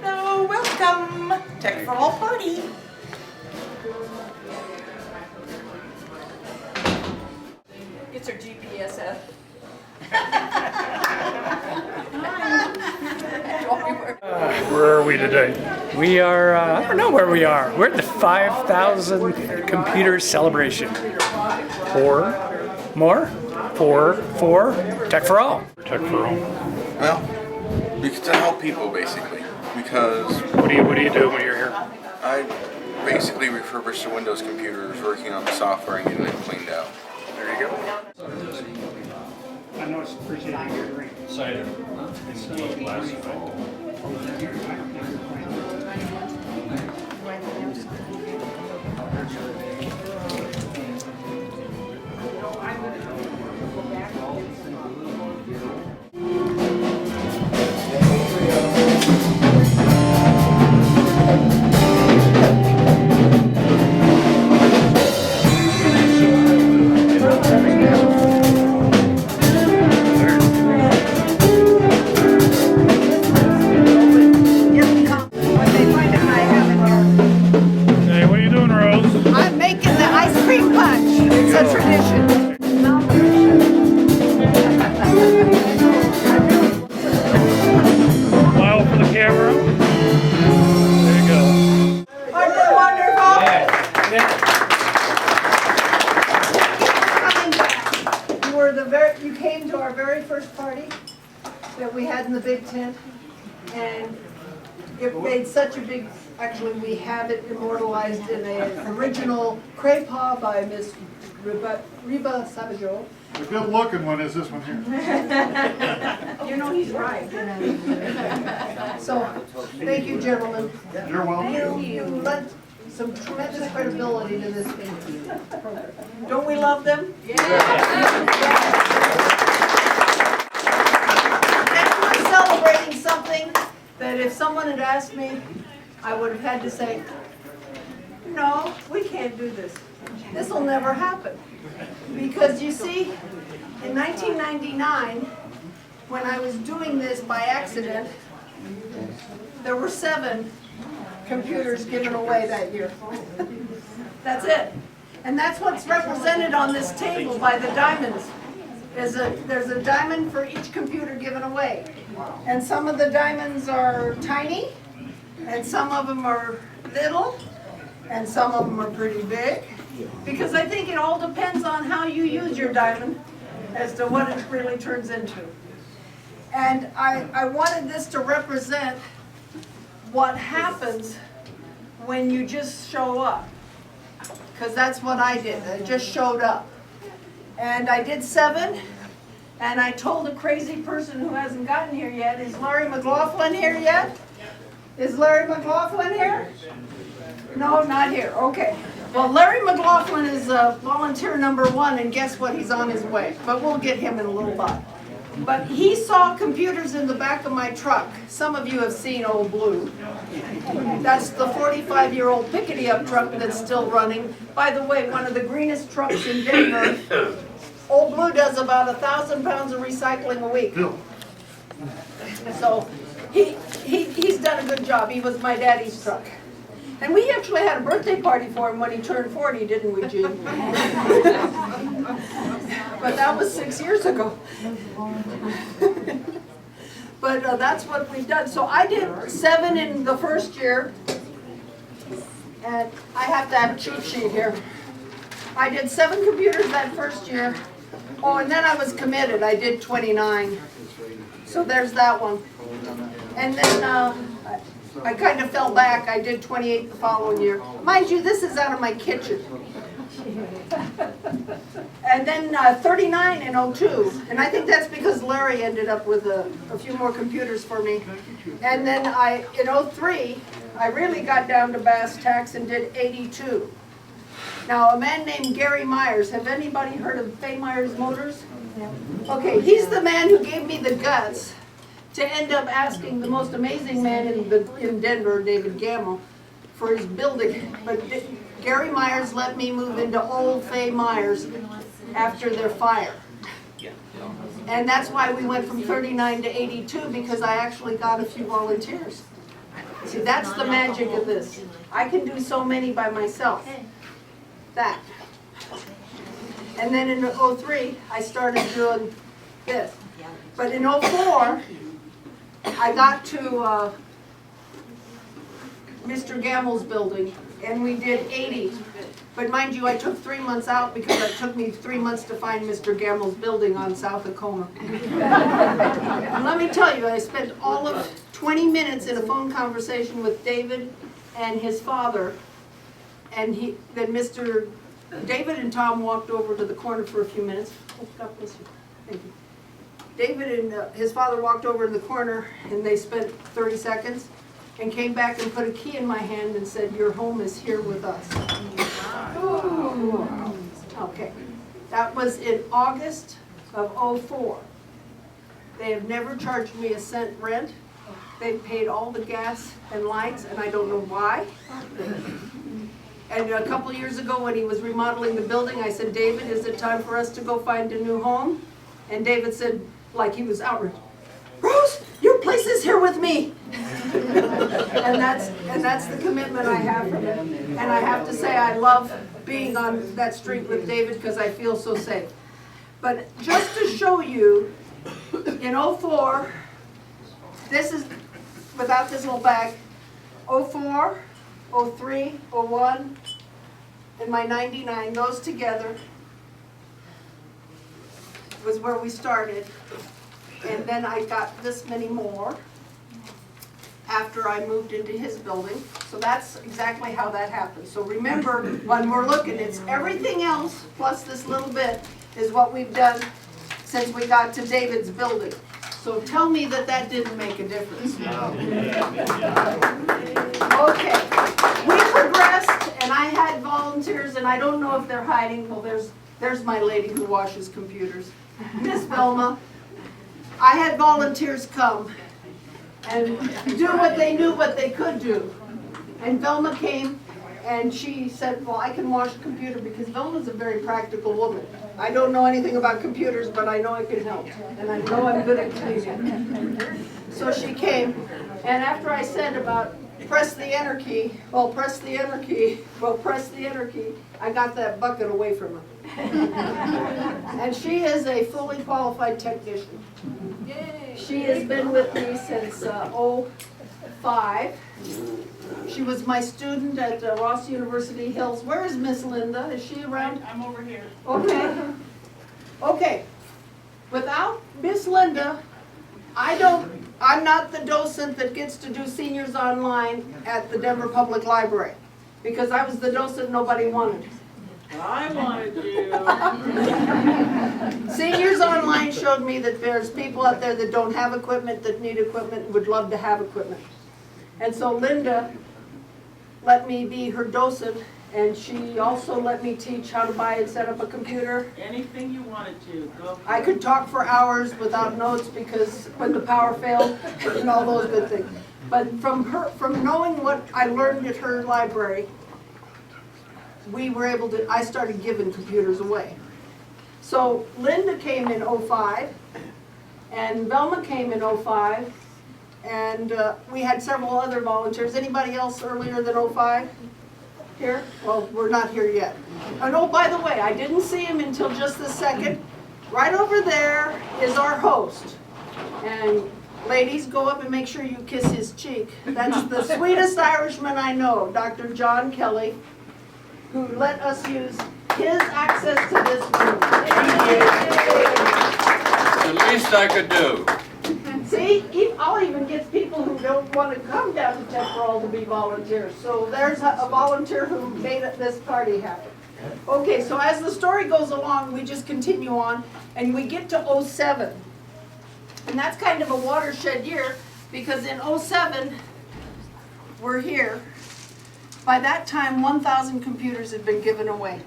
Hello, welcome. Tech for All party. It's our GPSF. Where are we today? We are, I don't know where we are. We're at the 5,000 computer celebration. For Tech for All. Tech for All. Well, to help people basically. Because What do you do when you're here? I basically refurbish the Windows computers, working on the software and getting it cleaned out. There you go. I know it's appreciating your drink. Cider. Hey, what are you doing, Rose? I'm making the ice cream punch. It's a tradition. Smile for the camera. There you go. Aren't they wonderful? You came to our very first party that we had in the big tent, and it made such a big. Actually, we have it immortalized in an original crepa by Miss Reba Savageau. The good looking one is this one here. You know he's right. So, thank you, gentlemen. You're welcome. You lent some tremendous credibility to this program. Don't we love them? And we're celebrating something that if someone had asked me, I would have had to say, no, we can't do this. This will never happen. Because you see, in 1999, when I was doing this by accident, there were 7 computers given away that year. That's it. And that's what's represented on this table by the diamonds. There's a diamond for each computer given away. And some of the diamonds are tiny, and some of them are little, and some of them are pretty big. Because I think it all depends on how you use your diamond as to what it really turns into. And I wanted this to represent what happens when you just show up. Because that's what I did. I just showed up. And I did 7. And I told a crazy person who hasn't gotten here yet, is Larry McLaughlin here yet? Is Larry McLaughlin here? No, not here. Okay. Well, Larry McLaughlin is volunteer number 1, and guess what? He's on his way. But we'll get him in a little while. But he saw computers in the back of my truck. Some of you have seen Old Blue. That's the 45-year-old pickety-up truck that's still running. By the way, one of the greenest trucks in Denver. Old Blue does about 1,000 pounds of recycling a week. So he's done a good job. He was my daddy's truck. And we actually had a birthday party for him when he turned 40, didn't we, Gene? But that was 6 years ago. But that's what we've done. So I did 7 in the first year. And I have to have a cheat sheet here. I did 7 computers that first year. Oh, and then I was committed. I did 29. So there's that one. And then I kind of fell back. I did 28 the following year. Mind you, this is out of my kitchen. And then 39 in '02, and I think that's because Larry ended up with a few more computers for me. And then in '03, I really got down to brass tacks and did 82. Now, a man named Gary Myers, have anybody heard of Fay Myers Motors? Okay, he's the man who gave me the guts to end up asking the most amazing man in Denver, David Gamble, for his building. But Gary Myers let me move into old Fay Myers after their fire. And that's why we went from 39 to 82, because I actually got a few volunteers. See, that's the magic of this. I can do so many by myself. That. And then in '03, I started doing this. But in '04, I got to Mr. Gamble's building, and we did 80. But mind you, I took 3 months out because it took me 3 months to find Mr. Gamble's building on South Tacoma. And let me tell you, I spent all of 20 minutes in a phone conversation with David and his father. And then Mr. David and Tom walked over to the corner for a few minutes. Oh, God bless you. Thank you. David and his father walked over to the corner, and they spent 30 seconds and came back and put a key in my hand and said, "Your home is here with us." Ooh. Okay. That was in August of '04. They have never charged me a cent rent. They've paid all the gas and lights, and I don't know why. And a couple of years ago when he was remodeling the building, I said, "David, is it time for us to go find a new home?" And David said, like he was outraged, "Rose, your place is here with me." and that's the commitment I have for him. And I have to say I love being on that street with David because I feel so safe. But just to show you, in '04, this is, without this little bag, '04, '03, '01, and my '99, those together was where we started. And then I got this many more after I moved into his building. So that's exactly how that happened. So remember, when we're looking, it's everything else plus this little bit is what we've done since we got to David's building. So tell me that that didn't make a difference. Okay, we progressed, and I had volunteers, and I don't know if they're hiding. Well, there's my lady who washes computers, Miss Velma. I had volunteers come and do what they knew what they could do. And Velma came, and she said, "Well, I can wash a computer," because Velma's a very practical woman. I don't know anything about computers, but I know I can help, and I know I'm good at cleaning. So she came, and after I said about press the enter key, well, press the enter key, well, press the enter key, I got that bucket away from her. And she is a fully qualified technician. She has been with me since '05. She was my student at Ross University Hills. Where is Miss Linda? Is she around? I'm over here. Okay. Okay. Without Miss Linda, I'm not the docent that gets to do seniors online at the Denver Public Library, because I was the docent nobody wanted. I wanted you. Seniors Online showed me that there's people out there that don't have equipment, that need equipment, would love to have equipment. And so Linda let me be her docent, and she also let me teach how to buy and set up a computer. Anything you wanted to, go. I could talk for hours without notes because when the power failed and all those good things. But from knowing what I learned at her library, I started giving computers away. So Linda came in '05, and Velma came in '05, and we had several other volunteers. Anybody else earlier than '05 here? Well, we're not here yet. And oh, by the way, I didn't see him until just this second. Right over there is our host. And ladies, go up and make sure you kiss his cheek. That's the sweetest Irishman I know, Dr. John Kelly, who let us use his access to this room. The least I could do. See, I'll even get people who don't want to come down to Tech for All to be volunteers. So there's a volunteer who made this party happen. Okay, so as the story goes along, we just continue on, and we get to '07. And that's kind of a watershed year, because in '07, we're here. By that time, 1,000 computers had been given away.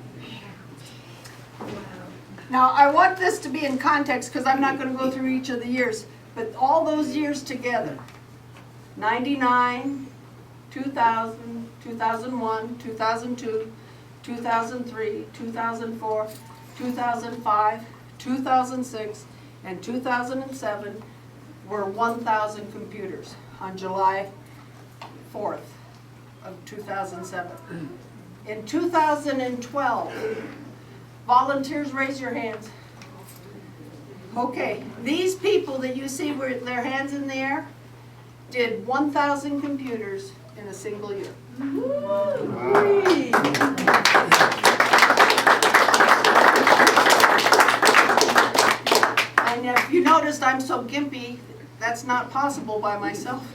Now, I want this to be in context, because I'm not going to go through each of the years, but all those years together, 99, 2000, 2001, 2002, 2003, 2004, 2005, 2006, and 2007 were 1,000 computers on July 4th of 2007. In 2012, volunteers, raise your hands. Okay, these people that you see with their hands in the air did 1,000 computers in a single year. And if you noticed, I'm so gimpy, that's not possible by myself.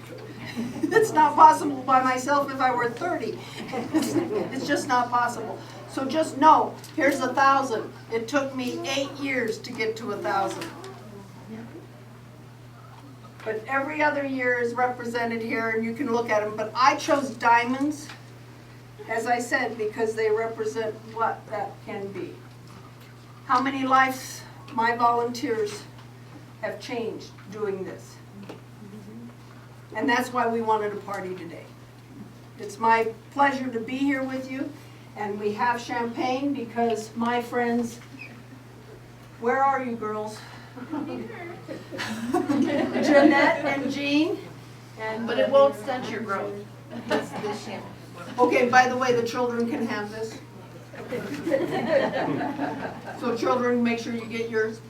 It's not possible by myself if I were 30. It's just not possible. So just know, here's 1,000. It took me 8 years to get to 1,000. But every other year is represented here, and you can look at them. But I chose diamonds, as I said, because they represent what that can be. How many lives my volunteers have changed doing this. And that's why we wanted a party today. It's my pleasure to be here with you, and we have champagne because my friends, where are you girls? Jeanette and Jean. And But it won't stunt your growth. This champagne. okay, by the way, the children can have this. So children, make sure you get yours.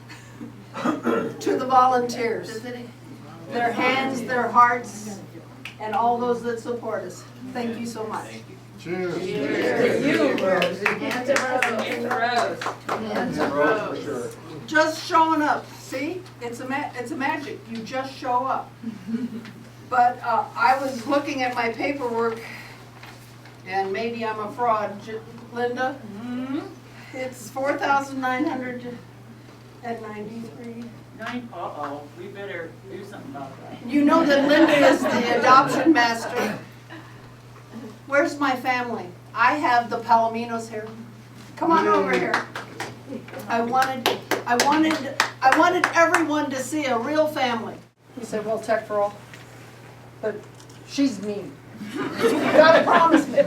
To the volunteers, Does it? their hands, their hearts, and all those that support us. Thank you so much. Cheers. Hands in rows. Hands in rows. Just showing up, see? It's a magic, you just show up. But I was looking at my paperwork, and maybe I'm a fraud. Linda? It's 4,993. Uh-oh, we better do something about that. You know that Linda is the adoption master. Where's my family? I have the Palominos here. Come on over here. I wanted everyone to see a real family. He said, well, Tech for all, but she's mean. You gotta promise me.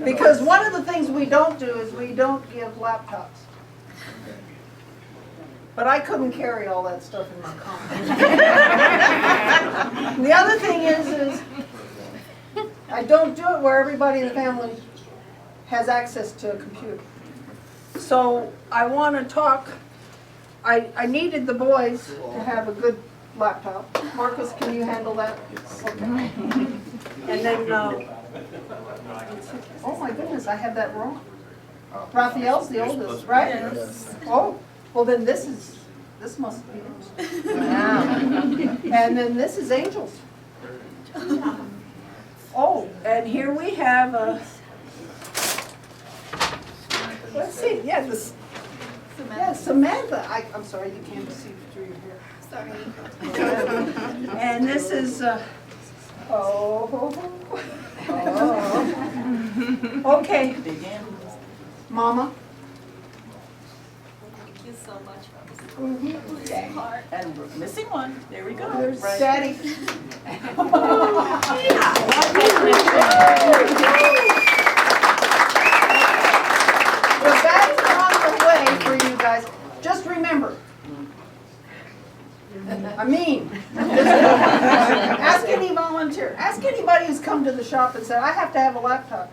Because one of the things we don't do is we don't give laptops. But I couldn't carry all that stuff in my car. The other thing is I don't do it where everybody in the family has access to a computer. So I want to talk, I needed the boys to have a good laptop. Marcus, can you handle that? Okay. And then, oh my goodness, I have that wrong. Raphael's the oldest, right? Yes. Oh, well then this must be yours. And then this is Angel's. Oh, and here we have a, let's see, yeah, Samantha. I'm sorry, you can't see through your hair. Sorry. And this is, okay, Mama. Thank you so much, And we're missing one. There we go. There's Right. Daddy. The bags are on the way for you guys. Just remember, ask any volunteer, ask anybody who's come to the shop and said, I have to have a laptop.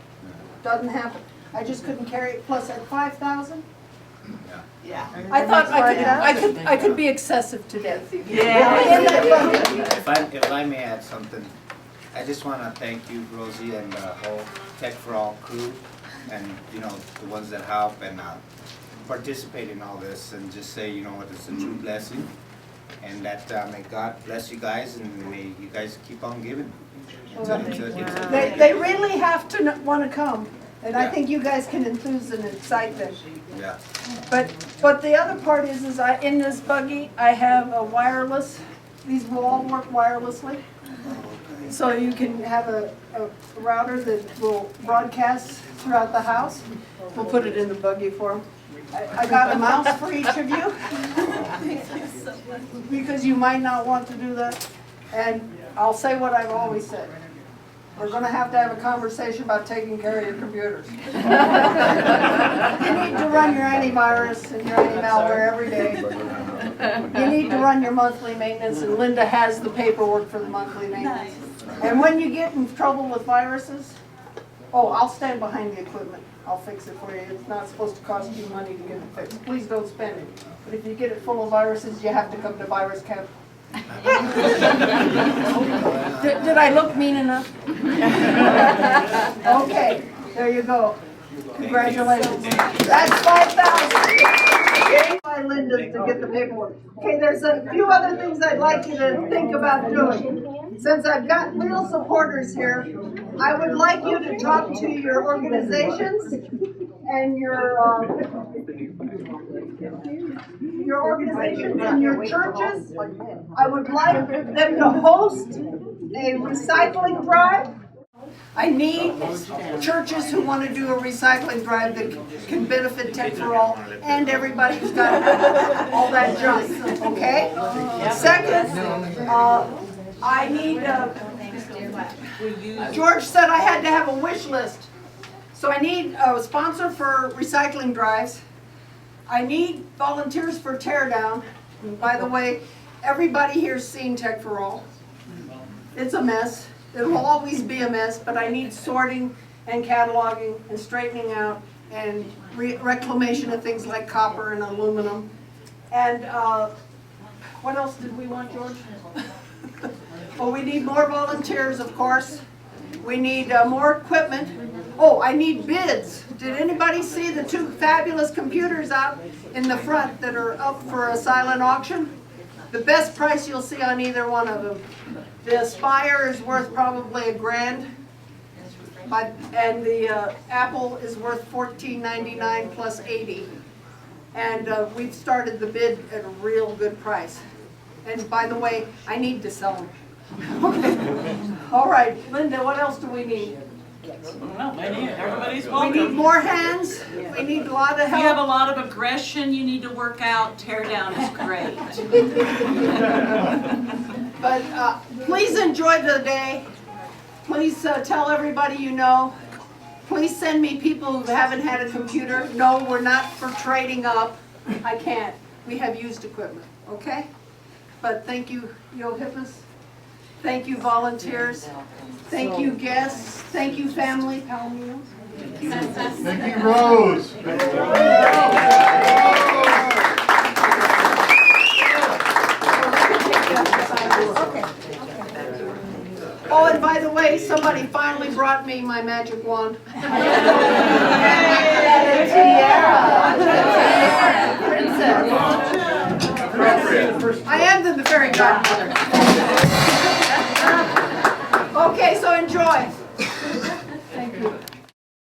Doesn't happen. I just couldn't carry it, plus at 5,000. Yeah. I thought I could be excessive today. Yeah. If I may add something, I just want to thank you, Rosie, and the whole Tech for All crew, and the ones that help and participate in all this, and just say it's a true blessing, and that may God bless you guys, and may you guys keep on giving. They really have to want to come. And I think you guys can enthuse and excite them. Yeah. But the other part is in this buggy, I have a wireless, these will all work wirelessly. So you can have a router that will broadcast throughout the house. We'll put it in the buggy for them. I got a mouse for each of you. Because you might not want to do that. And I'll say what I've always said. We're gonna have a conversation about taking care of your computers. You need to run your antivirus and your anti-malware every day. You need to run your monthly maintenance, and Linda has the paperwork for the monthly maintenance. And when you get in trouble with viruses, I'll stand behind the equipment. I'll fix it for you. It's not supposed to cost you money to get it fixed. Please don't spend it. But if you get it full of viruses, you have to come to Virus Camp. Did I look mean enough? Okay, there you go. Congratulations. That's 5,000. By Linda to get the paperwork. Okay, there's a few other things I'd like you to think about doing. Since I've got real supporters here, I would like you to talk to your organizations and your organizations and your churches. I would like them to host a recycling drive. I need churches who want to do a recycling drive that can benefit Tech for All and everybody who's got all that junk, okay? Second, I need, George said I had to have a wish list. So I need a sponsor for recycling drives. I need volunteers for tear down. And by the way, everybody here's seen Tech for All. It's a mess. It will always be a mess, but I need sorting and cataloging and straightening out and reclamation of things like copper and aluminum. And what else did we want, George? Well, we need more volunteers, of course. We need more equipment. I need bids. Did anybody see the 2 fabulous computers out in the front that are up for a silent auction? The best price you'll see on either one of them. The Aspire is worth probably $1,000, and the Apple is worth $14.99 plus $80. And we've started the bid at a real good price. And by the way, I need to sell them. Okay. All right, Linda, what else do we need? Well, everybody's We welcome. need more hands. We need a lot of If you have a help. lot of aggression you need to work out, tear down is great. But please enjoy the day. Please tell everybody you know. Please send me people who haven't had a computer. No, we're not for trading up. I can't. We have used equipment, okay? But thank you, Yo-Hippus. Thank you, volunteers. Thank you, guests. Thank you, family. Palomino. Thank you, Rose. And by the way, somebody finally brought me my magic wand. And a tiara. Princess. I am the fairy godmother. Okay, so enjoy.